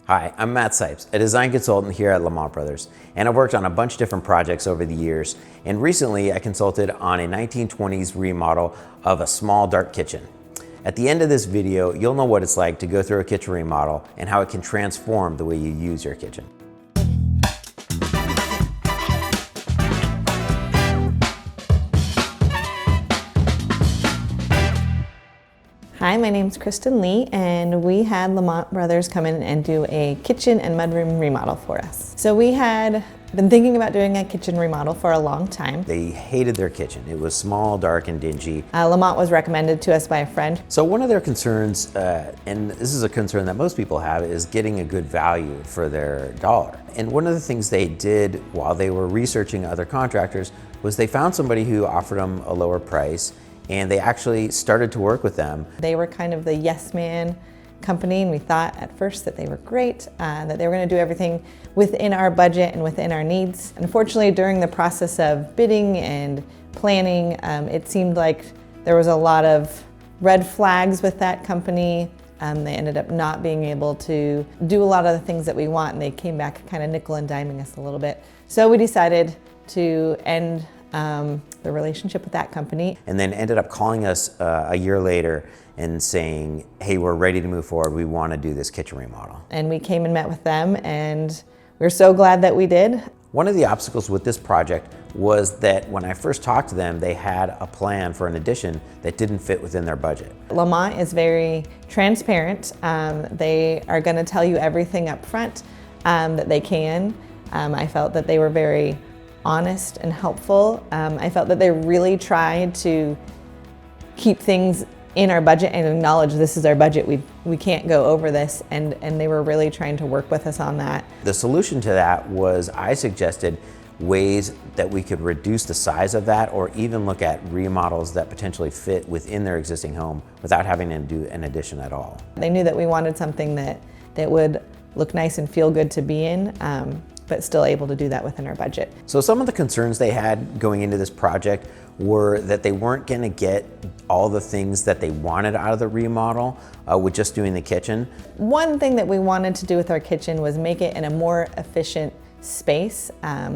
Hi, I'm Matt Sipes, a design consultant here at Lamont Bros, and I've worked on a bunch of different projects over the years, and recently I consulted on a 1920s remodel of a small dark kitchen. At the end of this video, you'll know what it's like to go through a kitchen remodel and how it can transform the way you use your kitchen. Hi, my name's Kristen Lee, and we had Lamont Brothers come in and do a kitchen and mudroom remodel for us. So we had been thinking about doing a kitchen remodel for a long time. They hated their kitchen. It was small, dark, and dingy. Lamont was recommended to us by a friend. So one of their concerns, and this is a concern that most people have, is getting a good value for their dollar. And one of the things they did while they were researching other contractors was they found somebody who offered them a lower price, and they actually started to work with them. They were kind of the yes man company, and we thought at first that they were great, that they were going to do everything within our budget and within our needs. Unfortunately, during the process of bidding and planning, it seemed like there was a lot of red flags with that company. They ended up not being able to do a lot of the things that we want, and they came back kind of nickel and diming us a little bit. So we decided to end the relationship with that company. And then ended up calling us a year later and saying, hey, we're ready to move forward. We want to do this kitchen remodel. And we came and met with them, and we're so glad that we did. One of the obstacles with this project was that when I first talked to them, they had a plan for an addition that didn't fit within their budget. Lamont is very transparent. They are going to tell you everything up front that they can. I felt that they were very honest and helpful. I felt that they really tried to keep things in our budget and acknowledge this is our budget. We can't go over this, and they were really trying to work with us on that. The solution to that was I suggested ways that we could reduce the size of that, or even look at remodels that potentially fit within their existing home without having to do an addition at all. They knew that we wanted something that would look nice and feel good to be in, but still able to do that within our budget. So some of the concerns they had going into this project were that they weren't going to get all the things that they wanted out of the remodel with just doing the kitchen. One thing that we wanted to do with our kitchen was make it in a more efficient space,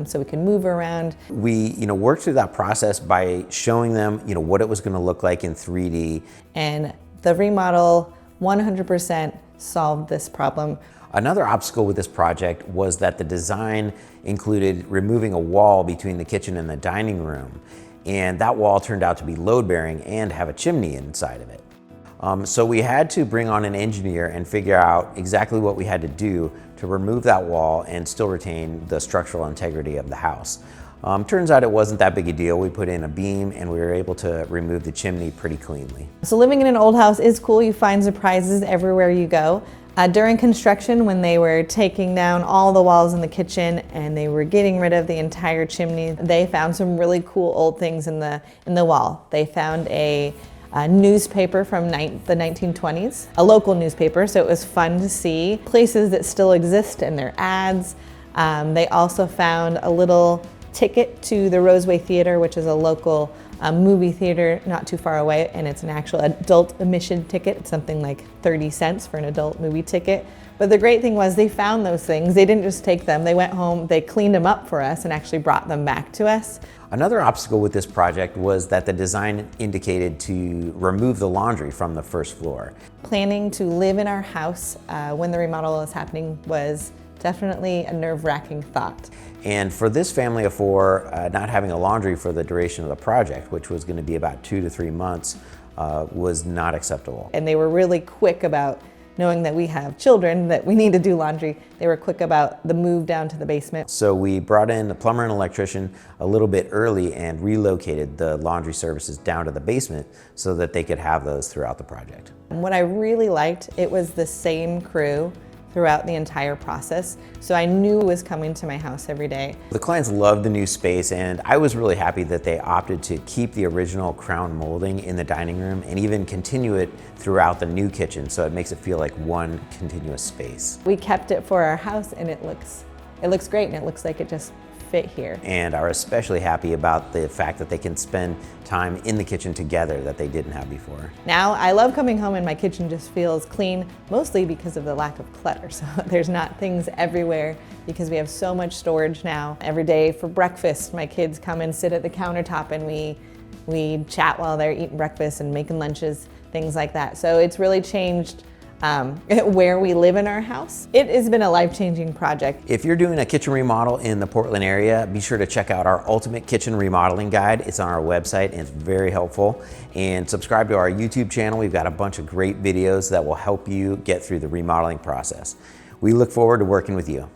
so we can move around. We worked through that process by showing them what it was going to look like in 3D. And the remodel 100% solved this problem. Another obstacle with this project was that the design included removing a wall between the kitchen and the dining room, and that wall turned out to be load-bearing and have a chimney inside of it. So we had to bring on an engineer and figure out exactly what we had to do to remove that wall and still retain the structural integrity of the house. Turns out it wasn't that big a deal. We put in a beam and we were able to remove the chimney pretty cleanly. So living in an old house is cool. You find surprises everywhere you go. During construction, when they were taking down all the walls in the kitchen and they were getting rid of the entire chimney, they found some really cool old things in the wall. They found a newspaper from the 1920s, a local newspaper, so it was fun to see places that still exist and their ads. They also found a little ticket to the Roseway Theater, which is a local movie theater not too far away, and it's an actual adult admission ticket. It's something like 30 cents for an adult movie ticket. But the great thing was they found those things. They didn't just take them. They went home, they cleaned them up for us and actually brought them back to us. Another obstacle with this project was that the design indicated to remove the laundry from the first floor. Planning to live in our house when the remodel was happening was definitely a nerve-wracking thought. And for this family of four, not having a laundry for the duration of the project, which was going to be about 2 to 3 months, was not acceptable. And they were really quick about knowing that we have children, that we need to do laundry. They were quick about the move down to the basement. So we brought in a plumber and electrician a little bit early and relocated the laundry services down to the basement so that they could have those throughout the project. And what I really liked, it was the same crew throughout the entire process, so I knew it was coming to my house every day. The clients loved the new space, and I was really happy that they opted to keep the original crown molding in the dining room and even continue it throughout the new kitchen, so it makes it feel like one continuous space. We kept it for our house, and it looks great, and it looks like it just fit here. And are especially happy about the fact that they can spend time in the kitchen together that they didn't have before. Now, I love coming home and my kitchen just feels clean, mostly because of the lack of clutter. So there's not things everywhere because we have so much storage now. Every day for breakfast, my kids come and sit at the countertop and we chat while they're eating breakfast and making lunches, things like that. So it's really changed where we live in our house. It has been a life-changing project. If you're doing a kitchen remodel in the Portland area, be sure to check out our Ultimate Kitchen Remodeling Guide. It's on our website and it's very helpful. And subscribe to our YouTube channel. We've got a bunch of great videos that will help you get through the remodeling process. We look forward to working with you.